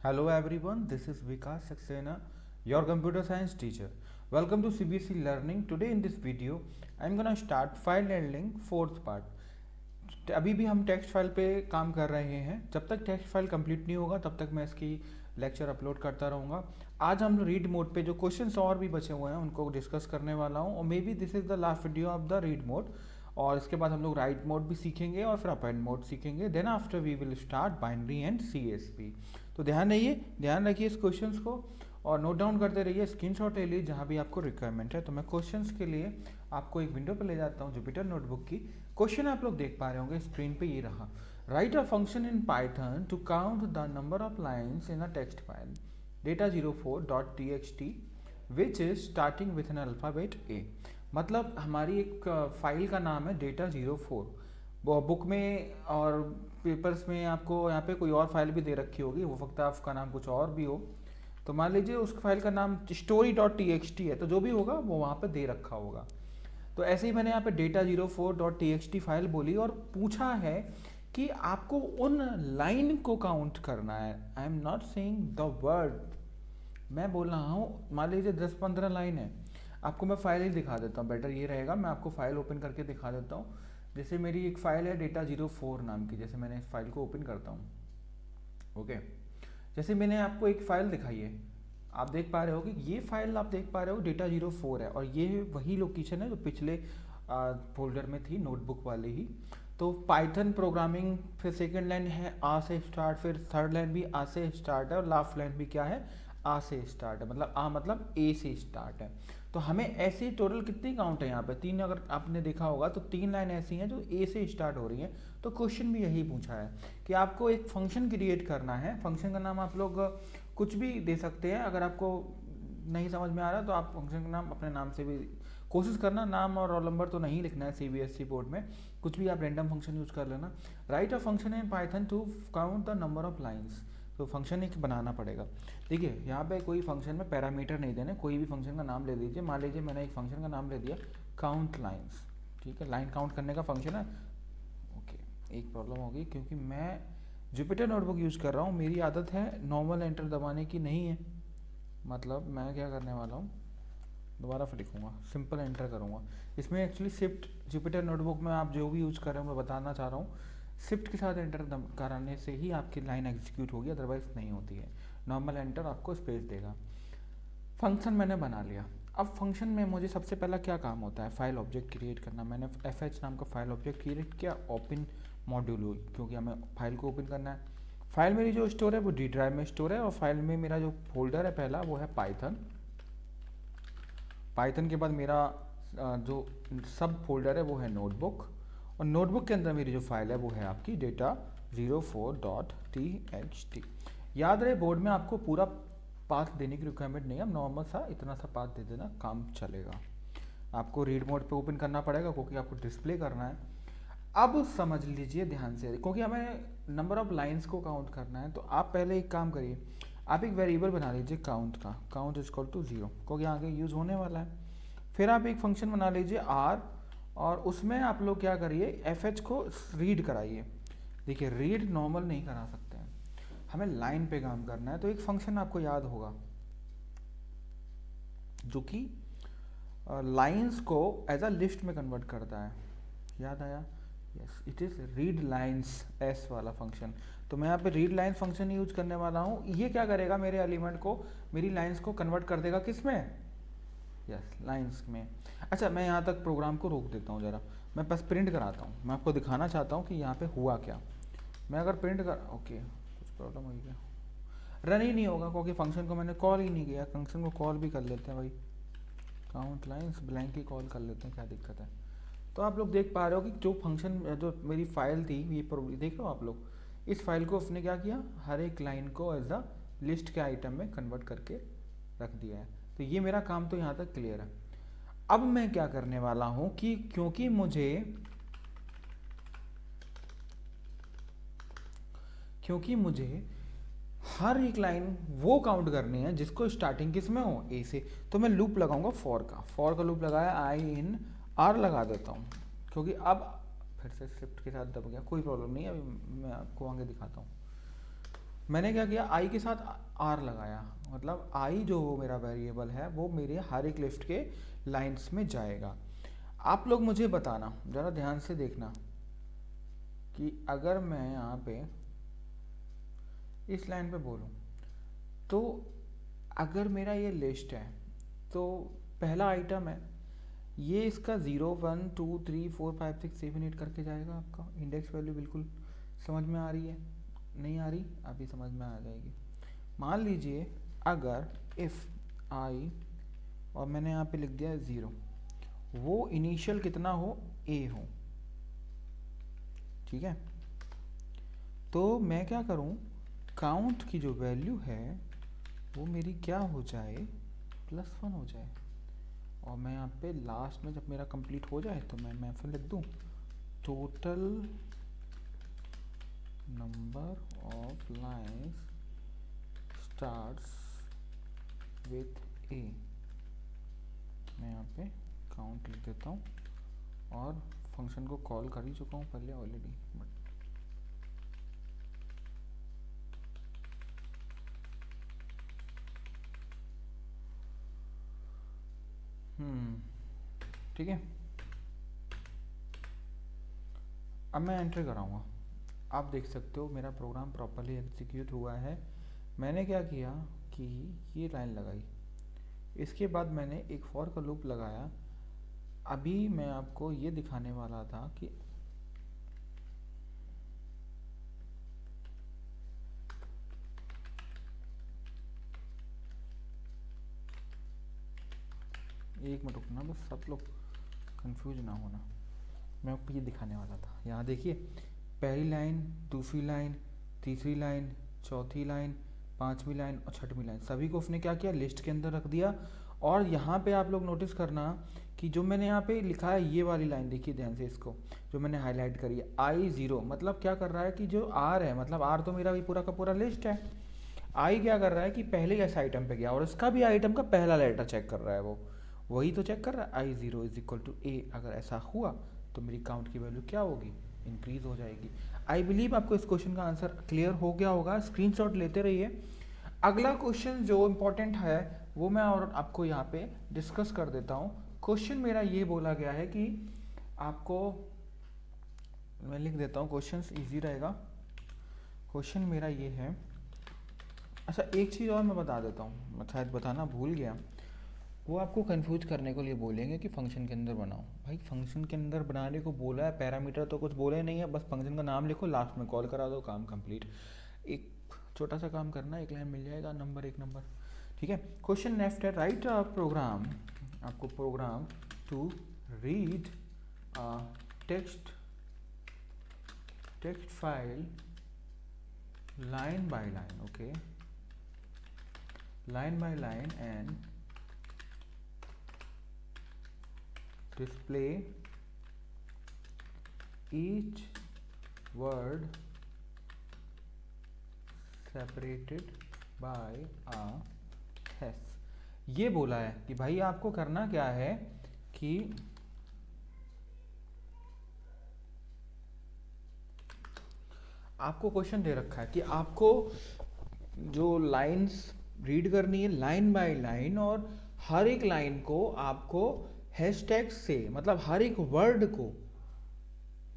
Hello everyone, this is Vikas Saxena, your computer science teacher. Welcome to CBSE Learning. Today in this video, I'm gonna start file handling fourth part. अभी भी हम text file पे काम कर रहे हैं. जब तक टेक्स्ट फाइल कंप्लीट नहीं होगा तब तक मैं इसकी लेक्चर अपलोड करता रहूँगा. आज हम रीड मोड पे जो क्वेश्चंस और भी बचे हुए हैं उनको डिस्कस करने वाला हूँ और may be this is the last video of the read mode. और इसके बाद हम लोग राइट मोड भी सीखेंगे और फिर अपेंड मोड सीखेंगे. Then after we will start binary and CSP. तो ध्यान रखिए इस क्वेश्चंस को और नोट डाउन करते रहिए, स्क्रीनशॉट ले लीजिए जहाँ भी आपको रिक्वायरमेंट है. तो मैं क्वेश्चंस के लिए आपको एक विंडो पे ले जाता हूँ जुपिटर नोटबुक की. क्वेश्चन आप लोग देख पा रहे होंगे स्क्रीन पे, ये रहा. Write a function in Python to count the number of lines in a text file data04.txt which is starting with an alphabet A. मतलब हमारी एक फाइल का नाम है data04. बुक में और पेपर्स में आपको यहाँ पे कोई और फाइल भी दे रखी होगी, वो वक्त आपका नाम कुछ और भी हो. तो मान लीजिए उस फाइल का नाम story.txt है, तो जो भी होगा वो वहाँ पे दे रखा होगा. तो ऐसे ही मैंने यहाँ पे data04.txt फाइल बोली और पूछा है कि आपको उन लाइन को काउंट करना है. I am not saying the word, मैं बोल रहा हूँ मान लीजिए 10-15 लाइन है. आपको मैं फाइल ही दिखा देता हूँ, बेटर ये रहेगा, मैं आपको फाइल ओपन करके दिखा देता हूँ. जैसे मेरी एक फाइल है data04 नाम की, जैसे मैंने इस फाइल को ओपन करता हूँ. ओके, जैसे मैंने आपको एक फाइल दिखाई है, आप देख पा रहे हो कि ये फाइल आप देख पा रहे हो data04 है और ये वही लोकेशन है जो पिछले फोल्डर में थी, नोटबुक वाले ही. तो पाइथन प्रोग्रामिंग, फिर सेकंड लाइन है आ से स्टार्ट, फिर थर्ड लाइन भी आ से स्टार्ट है और लास्ट लाइन भी क्या है, आ से स्टार्ट है. मतलब आ मतलब ए से स्टार्ट है. तो हमें ऐसे टोटल कितनी काउंट है यहाँ पे, 3. अगर आपने देखा होगा तो 3 लाइन ऐसी हैं जो ए से स्टार्ट हो रही हैं. तो क्वेश्चन भी यही पूछा है कि आपको एक फंक्शन क्रिएट करना है. फंक्शन का नाम आप लोग कुछ भी दे सकते हैं. अगर आपको नहीं समझ में आ रहा तो आप फंक्शन का नाम अपने नाम से भी कोशिश करना. नाम और रोल नंबर तो नहीं लिखना है CBSE बोर्ड में, कुछ भी आप रैंडम फंक्शन यूज कर लेना. Write a function in Python to count the number of lines. तो फंक्शन एक बनाना पड़ेगा. देखिए यहाँ पे कोई फंक्शन में पैरामीटर नहीं देने, कोई भी फंक्शन का नाम ले लीजिए. मान लीजिए मैंने एक फंक्शन का नाम ले दिया काउंट लाइन्स. ठीक है, लाइन काउंट करने का फंक्शन है. ओके, एक प्रॉब्लम होगी क्योंकि मैं जुपिटर नोटबुक यूज़ कर रहा हूँ, मेरी आदत है नॉर्मल एंटर दबाने की नहीं है. मतलब मैं क्या करने वाला हूँ, दोबारा फिर लिखूँगा, सिंपल एंटर करूँगा. इसमें एक्चुअली शिफ्ट, जुपिटर नोटबुक में आप जो भी यूज़ कर रहे हो मैं बताना चाह रहा हूँ, शिफ्ट के साथ एंटर कराने से ही आपकी लाइन एग्जीक्यूट होगी, अदरवाइज नहीं होती है. नॉर्मल एंटर आपको स्पेस देगा. फंक्शन मैंने बना लिया. अब फंक्शन में मुझे सबसे पहला क्या काम होता है, फाइल ऑब्जेक्ट क्रिएट करना. मैंने fh नाम का फाइल ऑब्जेक्ट क्रिएट किया, ओपन मॉड्यूल हुई क्योंकि हमें फाइल को ओपन करना है. फाइल मेरी जो स्टोर है वो डी ड्राइव में स्टोर है और फाइल में मेरा जो फोल्डर है पहला वो है पाइथन. पाइथन के बाद मेरा जो सब फोल्डर है वो है नोटबुक और नोटबुक के अंदर मेरी जो फाइल है वो है आपकी data04.txt. याद रहे बोर्ड में आपको पूरा पाथ देने की रिक्वायरमेंट नहीं है, नॉर्मल सा इतना सा पाथ दे देना, काम चलेगा. आपको रीड मोड पे ओपन करना पड़ेगा क्योंकि आपको डिस्प्ले करना है. अब समझ लीजिए ध्यान से, क्योंकि हमें नंबर ऑफ लाइंस को काउंट करना है. तो आप पहले एक काम करिए, आप एक वेरिएबल बना लीजिए काउंट का, काउंट इज इक्वल टू 0 क्योंकि आगे यूज़ होने वाला है. फिर आप एक फंक्शन बना लीजिए r और उसमें आप लोग क्या करिए, fh को रीड कराइए. देखिए रीड नॉर्मल नहीं करा सकते हैं, हमें लाइन पे काम करना है. तो एक फंक्शन आपको याद होगा जो कि लाइंस को एज अ लिस्ट में कन्वर्ट करता है. याद आया? Yes, it is read lines S वाला फंक्शन. तो मैं यहाँ पे रीड लाइन फंक्शन यूज करने वाला हूँ. ये क्या करेगा, मेरे एलिमेंट को, मेरी लाइंस को कन्वर्ट कर देगा किस में, यस लाइंस में. अच्छा, मैं यहाँ तक प्रोग्राम को रोक देता हूँ ज़रा, मैं बस प्रिंट कराता हूँ. मैं आपको दिखाना चाहता हूँ कि यहाँ पे हुआ क्या. मैं अगर प्रिंट कर, ओके कुछ प्रॉब्लम हुई क्या, रन ही नहीं होगा क्योंकि फंक्शन को मैंने कॉल ही नहीं किया. फंक्शन को कॉल भी कर लेते हैं भाई, काउंट लाइन्स ब्लैंक ही कॉल कर लेते हैं, क्या दिक्कत है. तो आप लोग देख पा रहे हो कि जो फंक्शन, जो मेरी फाइल थी, ये देख रहे हो आप लोग, इस फाइल को उसने क्या किया, हर एक लाइन को एज अ लिस्ट के आइटम में कन्वर्ट करके रख दिया है. तो ये मेरा काम तो यहाँ तक क्लियर है. अब मैं क्या करने वाला हूँ कि क्योंकि मुझे हर एक लाइन वो काउंट करनी है जिसको स्टार्टिंग किस में हो, ए से. तो मैं लूप लगाऊंगा फॉर का लूप लगाया, आई इन आर लगा देता हूँ क्योंकि अब फिर से शिफ्ट के साथ दब गया, कोई प्रॉब्लम नहीं है, अभी मैं आपको आगे दिखाता हूँ. मैंने क्या किया, आई के साथ आर लगाया, मतलब आई जो मेरा वेरिएबल है वो मेरे हर एक लिस्ट के लाइंस में जाएगा। आप लोग मुझे बताना, ज़रा ध्यान से देखना कि अगर मैं यहाँ पे इस लाइन पे बोलूँ तो अगर मेरा ये लिस्ट है तो पहला आइटम है ये, इसका 0 1 2 3 4 5 6 7 8 करके जाएगा। आपका इंडेक्स वैल्यू बिल्कुल समझ में आ रही है? नहीं आ रही? अभी समझ में आ जाएगी। मान लीजिए अगर इफ़ आई और मैंने यहाँ पे लिख दिया 0, वो इनिशियल कितना हो, ए हो, ठीक है। तो मैं क्या करूँ, काउंट की जो वैल्यू है वो मेरी क्या हो जाए, +1 हो जाए। और मैं यहाँ पे लास्ट में जब मेरा कंप्लीट हो जाए तो मैं फिर लिख दूँ total number of lines starts with A. मैं यहाँ पे काउंट लिख देता हूँ और फंक्शन को कॉल कर ही चुका हूँ पहले ऑलरेडी, बट ठीक है। अब मैं एंटर कराऊंगा, आप देख सकते हो मेरा प्रोग्राम प्रॉपरली एग्जीक्यूट हुआ है। मैंने क्या किया कि ये लाइन लगाई, इसके बाद मैंने एक फॉर का लूप लगाया। अभी मैं आपको ये दिखाने वाला था कि एक मिनट रुकना, बस सब लोग कंफ्यूज ना होना। मैं आपको ये दिखाने वाला था, यहाँ देखिए पहली लाइन, दूसरी लाइन, तीसरी लाइन, चौथी लाइन, पांचवी लाइन और छठवीं लाइन, सभी को उसने क्या किया, लिस्ट के अंदर रख दिया। और यहाँ पे आप लोग नोटिस करना कि जो मैंने यहाँ पे लिखा है ये वाली लाइन, देखिए ध्यान से इसको, जो मैंने हाईलाइट करी है I0, मतलब क्या कर रहा है कि जो R है, मतलब R तो मेरा भी पूरा का पूरा लिस्ट है। आई क्या कर रहा है कि पहले इस आइटम पे गया और इसका भी आइटम का पहला लेटर चेक कर रहा है, वो वही तो चेक कर रहा है I0 = A। अगर ऐसा हुआ तो मेरी काउंट की वैल्यू क्या होगी, इंक्रीज हो जाएगी। आई बिलीव आपको इस क्वेश्चन का आंसर क्लियर हो गया होगा, स्क्रीनशॉट लेते रहिए। अगला क्वेश्चन जो इम्पोर्टेंट है वो मैं और आपको यहाँ पे डिस्कस कर देता हूँ। क्वेश्चन मेरा ये बोला गया है कि आपको, मैं लिख देता हूँ, क्वेश्चन इजी रहेगा। क्वेश्चन मेरा ये है, अच्छा एक चीज़ और मैं बता देता हूँ, मैं शायद बताना भूल गया। वो आपको कंफ्यूज करने के लिए बोलेंगे कि फंक्शन के अंदर बनाओ। भाई फंक्शन के अंदर बनाने को बोला है, पैरामीटर तो कुछ बोले नहीं है, बस फंक्शन का नाम लिखो, लास्ट में कॉल करा दो, काम कंप्लीट। एक छोटा सा काम करना, एक लाइन मिल जाएगा, नंबर एक नंबर, ठीक है। क्वेश्चन नेक्स्ट है, राइट अ प्रोग्राम, आपको program to read text file line by line, okay, line by line, and display each word separated by a hash। ये बोला है कि भाई आपको करना क्या है कि आपको क्वेश्चन दे रखा है कि आपको जो लाइंस रीड करनी है लाइन बाय लाइन, और हर एक लाइन को आपको हैशटैग से, मतलब हर एक वर्ड को,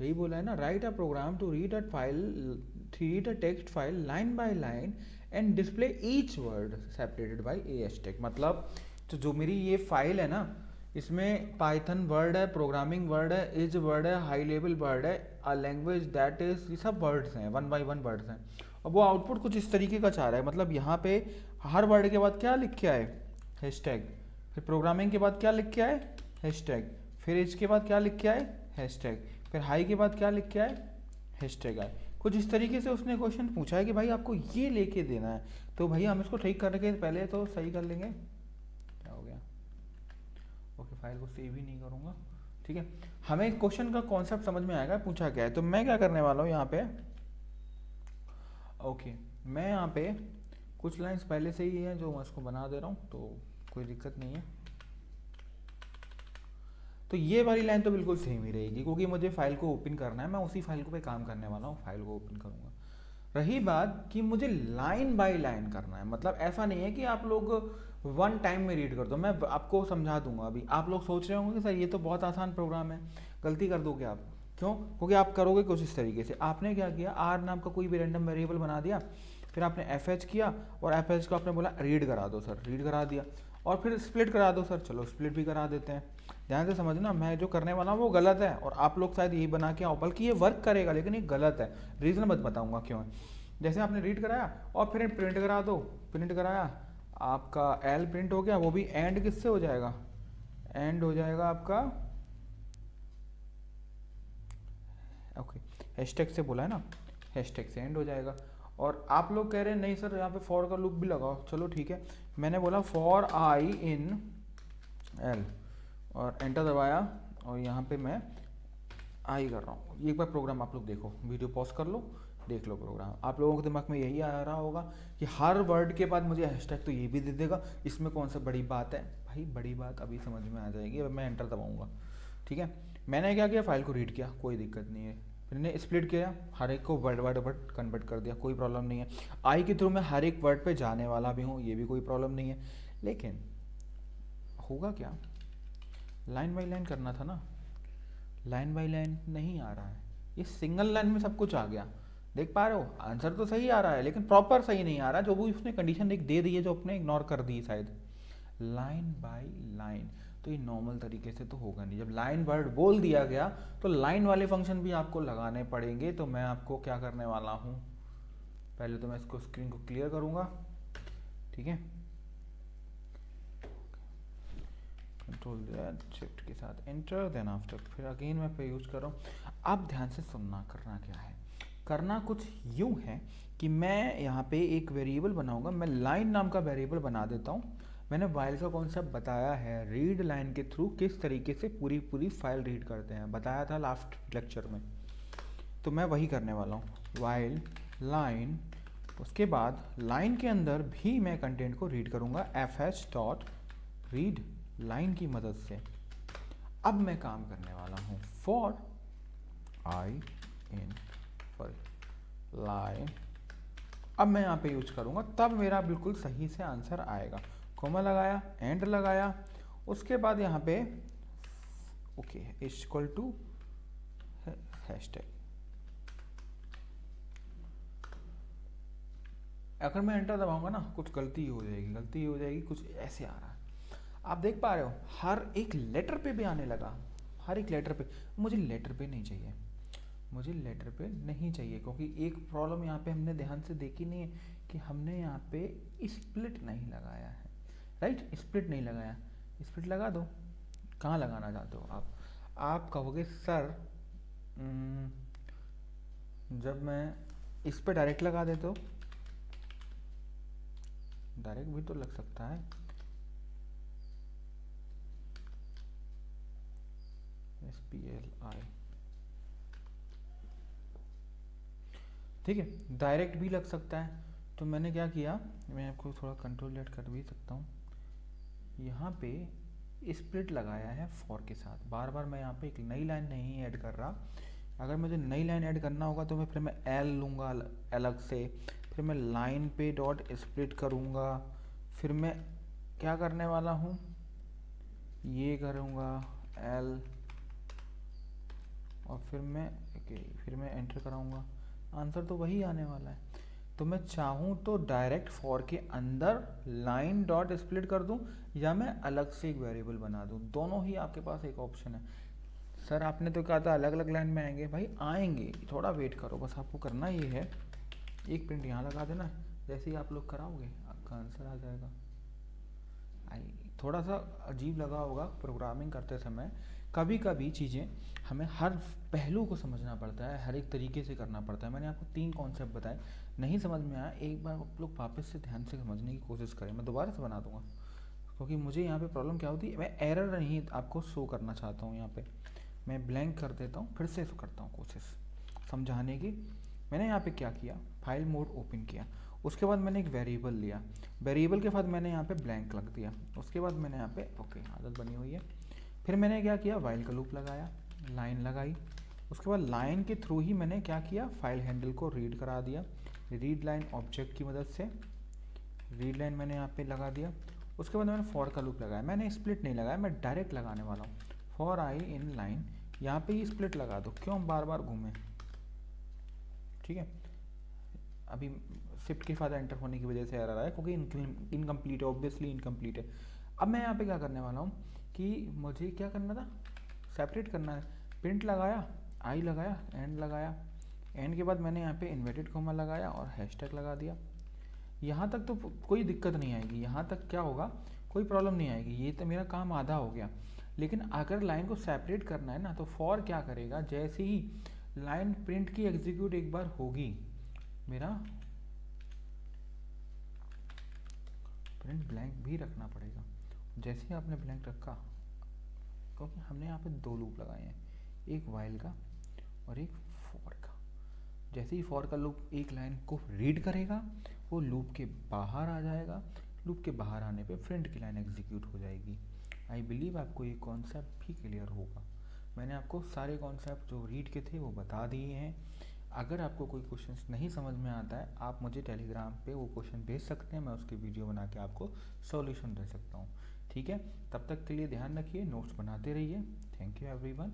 यही बोला है ना, write a program to read a text file line by line and display each word separated by a hashtag. मतलब तो जो मेरी ये फाइल है ना, इसमें पाइथन वर्ड है, प्रोग्रामिंग वर्ड है, इज वर्ड है, हाई लेवल वर्ड है, अ लैंग्वेज दैट इज, ये सब वर्ड्स हैं, 1 by 1 वर्ड्स हैं। और वो आउटपुट कुछ इस तरीके का चाह रहा है, मतलब यहाँ पे हर वर्ड के बाद क्या लिख के आए, हैशटैग, फिर प्रोग्रामिंग के बाद क्या लिख के आए, हैशटैग, फिर इज के बाद क्या लिख के आए, हैशटैग, फिर हाई के बाद क्या लिख के आए, हैशटैग आए। कुछ इस तरीके से उसने क्वेश्चन पूछा है कि भाई आपको ये लेके देना है। तो भाई हम इसको ठीक करने के पहले तो सही कर लेंगे, क्या हो गया, ओके, फाइल को सेव ही नहीं करूँगा, ठीक है। हमें क्वेश्चन का कॉन्सेप्ट समझ में आएगा पूछा क्या है। तो मैं क्या करने वाला हूँ यहाँ पे, ओके, मैं यहाँ पे कुछ लाइंस पहले से ही है जो मैं उसको बना दे रहा हूँ, तो कोई दिक्कत नहीं है। तो ये वाली लाइन तो बिल्कुल सेम ही रहेगी क्योंकि मुझे फाइल को ओपन करना है, मैं उसी फाइल को पे काम करने वाला हूँ, फाइल को ओपन करूँगा। रही बात कि मुझे लाइन बाय लाइन करना है, मतलब ऐसा नहीं है कि आप लोग वन टाइम में रीड कर दो। मैं आपको समझा दूंगा अभी। आप लोग सोच रहे होंगे कि सर ये तो बहुत आसान प्रोग्राम है, गलती कर दोगे आप। क्यों? क्योंकि आप करोगे कुछ इस तरीके से। आपने क्या किया, आर नाम का कोई भी रैंडम वेरिएबल बना दिया, फिर आपने एफ एच किया और एफ एच को आपने बोला रीड करा दो सर, रीड करा दिया। और फिर स्प्लिट करा दो सर, चलो स्प्लिट भी करा देते हैं। ध्यान से समझना, मैं जो करने वाला हूँ वो गलत है और आप लोग शायद यही बना के आओ, बल्कि ये वर्क करेगा लेकिन ये गलत है। रीज़न मत बताऊंगा क्यों है। जैसे आपने रीड कराया और फिर प्रिंट करा दो, प्रिंट कराया, आपका एल प्रिंट हो गया, वो भी एंड किससे हो जाएगा, एंड हो जाएगा आपका, ओके हैशटैग से बोला है ना, हैशटैग से एंड हो जाएगा। और आप लोग कह रहे हैं नहीं सर यहाँ पे फॉर का लूप भी लगाओ, चलो ठीक है। मैंने बोला फॉर आई इन एल और एंटर दबाया और यहाँ पे मैं आई कर रहा हूँ। एक बार प्रोग्राम आप लोग देखो, वीडियो पॉज कर लो, देख लो प्रोग्राम। आप लोगों के दिमाग में यही आ रहा होगा कि हर वर्ड के बाद मुझे हैशटैग तो ये भी दे देगा, इसमें कौन सा बड़ी बात है। भाई बड़ी बात अभी समझ में आ जाएगी। अब मैं एंटर दबाऊंगा, ठीक है। मैंने क्या किया, फाइल को रीड किया, कोई दिक्कत नहीं है। फिर मैंने स्प्लिट किया, हर एक को वर्ड वर्ड वर्ड कन्वर्ट कर दिया, कोई प्रॉब्लम नहीं है। आई के थ्रू मैं हर एक वर्ड पे जाने वाला भी हूँ, ये भी कोई प्रॉब्लम नहीं है। लेकिन होगा क्या, लाइन बाई लाइन करना था ना, लाइन बाई लाइन नहीं आ रहा है। ये सिंगल लाइन में सब कुछ आ गया, देख पा रहे हो। आंसर तो सही आ रहा है लेकिन प्रॉपर सही नहीं आ रहा, जो भी उसने कंडीशन एक दे दी है जो अपने इग्नोर कर दी शायद। लाइन बाय लाइन तो ये नॉर्मल तरीके से तो होगा नहीं। जब लाइन वर्ड बोल दिया गया तो लाइन वाले फंक्शन भी आपको लगाने पड़ेंगे। तो मैं आपको क्या करने वाला हूँ, पहले तो मैं इसको स्क्रीन को क्लियर करूँगा, ठीक है। कंट्रोल शिफ्ट के साथ एंटर, देन आफ्टर फिर अगेन मैं पे यूज कर रहा हूँ। अब ध्यान से सुनना, करना क्या है, करना कुछ यूँ है कि मैं यहाँ पे एक वेरिएबल बनाऊंगा। मैं लाइन नाम का वेरिएबल बना देता हूँ। मैंने वाइल का कॉन्सेप्ट बताया है, रीड लाइन के थ्रू किस तरीके से पूरी पूरी फाइल रीड करते हैं, बताया था लास्ट लेक्चर में। तो मैं वही करने वाला हूँ, वाइल लाइन। उसके बाद लाइन के अंदर भी मैं कंटेंट को रीड करूँगा F H dot read line की मदद से। अब मैं काम करने वाला हूँ for I in sorry line. अब मैं यहाँ पे यूज करूँगा, तब मेरा बिल्कुल सही से आंसर आएगा। कोमा लगाया, एंड लगाया, उसके बाद यहाँ पे okay is equal to hashtag. अगर मैं एंटर दबाऊंगा ना कुछ गलती हो जाएगी, गलती हो जाएगी, कुछ ऐसे आ रहा है। आप देख पा रहे हो हर एक लेटर पे भी आने लगा, हर एक लेटर पे। मुझे लेटर पे नहीं चाहिए, मुझे लेटर पे नहीं चाहिए, क्योंकि एक प्रॉब्लम यहाँ पे हमने ध्यान से देखी नहीं है कि हमने यहाँ पे स्प्लिट नहीं लगाया है, राइट। स्प्लिट नहीं लगाया, स्प्लिट लगा दो। कहाँ लगाना चाहते हो आप कहोगे सर जब मैं इस पे डायरेक्ट लगा देता हूँ, डायरेक्ट भी तो लग सकता है। SPLI ठीक है, डायरेक्ट भी लग सकता है। तो मैंने क्या किया, मैं आपको थोड़ा कंट्रोल लेट कर भी सकता हूँ। यहाँ पे स्प्लिट लगाया है फॉर के साथ। बार बार मैं यहाँ पे एक नई लाइन नहीं ऐड कर रहा। अगर मुझे नई लाइन ऐड करना होगा तो फिर मैं एल लूँगा अलग से, फिर मैं लाइन पे डॉट स्प्लिट करूँगा, फिर मैं क्या करने वाला हूँ, ये करूँगा एल और फिर मैं एंटर कराऊँगा। आंसर तो वही आने वाला है। तो मैं चाहूँ तो डायरेक्ट फॉर के अंदर लाइन डॉट स्प्लिट कर दूँ या मैं अलग से एक वेरिएबल बना दूँ, दोनों ही आपके पास एक ऑप्शन है। सर आपने तो कहा था अलग अलग लाइन में आएंगे, भाई आएंगे, थोड़ा वेट करो। बस आपको करना ये है, एक प्रिंट यहाँ लगा देना, जैसे ही आप लोग कराओगे आपका आंसर आ जाएगा। थोड़ा सा अजीब लगा होगा प्रोग्रामिंग करते समय, कभी कभी चीज़ें हमें हर पहलू को समझना पड़ता है, हर एक तरीके से करना पड़ता है। मैंने आपको 3 कॉन्सेप्ट बताए, नहीं समझ में आया, एक बार आप लोग वापस से ध्यान से समझने की कोशिश करें। मैं दोबारा से बना दूंगा क्योंकि मुझे यहाँ पे प्रॉब्लम क्या होती है, मैं एरर नहीं आपको शो करना चाहता हूँ। यहाँ पे मैं ब्लैंक कर देता हूँ, फिर से करता हूँ कोशिश समझाने की। मैंने यहाँ पे क्या किया, फाइल मोड ओपन किया, उसके बाद मैंने एक वेरिएबल लिया, वेरिएबल के बाद मैंने यहाँ पे ब्लैंक लग दिया, उसके बाद मैंने यहाँ पे ओके आदत बनी हुई है। फिर मैंने क्या किया, वाइल का लूप लगाया, लाइन लगाई, उसके बाद लाइन के थ्रू ही मैंने क्या किया, फाइल हैंडल को रीड करा दिया, रीड लाइन ऑब्जेक्ट की मदद से रीड लाइन मैंने यहाँ पे लगा दिया। उसके बाद मैंने फॉर का लूप लगाया, मैंने स्प्लिट नहीं लगाया, मैं डायरेक्ट लगाने वाला हूँ। फॉर आई इन लाइन, यहाँ पे ही स्प्लिट लगा दो, क्यों बार बार घूमें, ठीक है। अभी शिफ्ट के फायदा एंटर होने की वजह से एरर आया, क्योंकि इनकम्प्लीट है, ऑब्वियसली इनकम्प्लीट है। अब मैं यहाँ पे क्या करने वाला हूँ कि मुझे क्या करना था, सेपरेट करना है। प्रिंट लगाया, आई लगाया, एंड लगाया, एंड के बाद मैंने यहाँ पे इन्वर्टेड कॉमा लगाया और हैशटैग लगा दिया। यहाँ तक तो कोई दिक्कत नहीं आएगी, यहाँ तक क्या होगा, कोई प्रॉब्लम नहीं आएगी, ये तो मेरा काम आधा हो गया। लेकिन अगर लाइन को सेपरेट करना है ना, तो फॉर क्या करेगा, जैसे ही लाइन प्रिंट की एग्जीक्यूट एक बार होगी, मेरा प्रिंट ब्लैंक भी रखना पड़ेगा। जैसे ही आपने ब्लैंक रखा, क्योंकि हमने यहाँ पे दो लूप लगाए हैं, एक वाइल का और एक फॉर का। जैसे ही फॉर का लूप एक लाइन को रीड करेगा, वो लूप के बाहर आ जाएगा, लूप के बाहर आने पे प्रिंट की लाइन एग्जीक्यूट हो जाएगी। आई बिलीव आपको ये कॉन्सेप्ट भी क्लियर होगा। मैंने आपको सारे कॉन्सेप्ट जो रीड के थे वो बता दिए हैं। अगर आपको कोई क्वेश्चन नहीं समझ में आता है, आप मुझे टेलीग्राम पे वो क्वेश्चन भेज सकते हैं, मैं उसकी वीडियो बना के आपको सॉल्यूशन दे सकता हूँ, ठीक है। तब तक के लिए ध्यान रखिए, नोट्स बनाते रहिए। Thank you everyone.